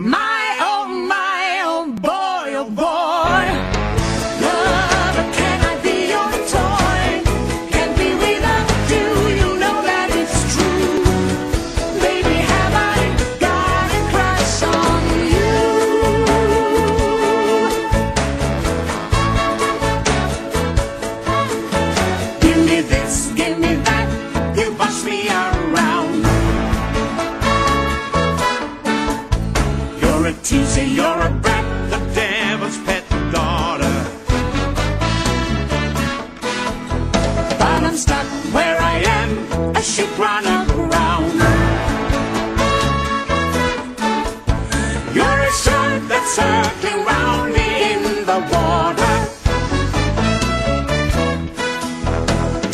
My, oh boy, oh boy. Love, can I be your toy? Can't be without you, you know that it's true. Baby, have I got a crush on you? Give me this, give me that, you boss me around. You're a teaser, you're a brat, the devil's pet daughter. But I'm stuck where I am, a ship run aground. You're a shark that's circling round me in the water.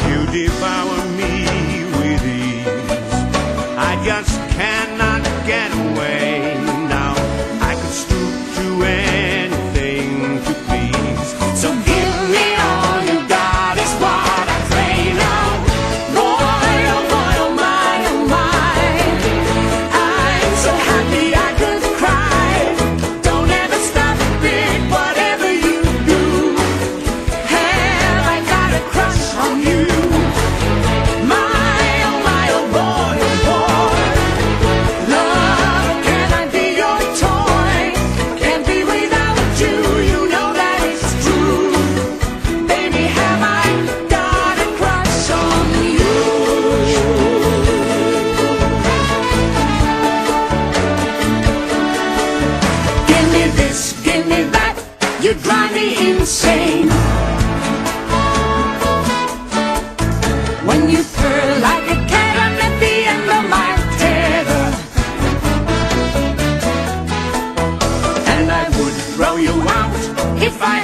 You devour me with ease, I just cannot get away. Now I could stoop to anything to please. So give me all you got is what I pray now. Boy, oh boy, oh my, oh my. I'm so happy I could cry. Don't ever stop it, whatever you do. Have I got a crush on you? My, oh boy, oh boy. Love, can I be your toy? Can't be without you, you know that it's true. Baby, have I got a crush on you? Give me this, give me that, you drive me insane. When you purr like a cat, I'm at the end of my tether, and I would throw you out if I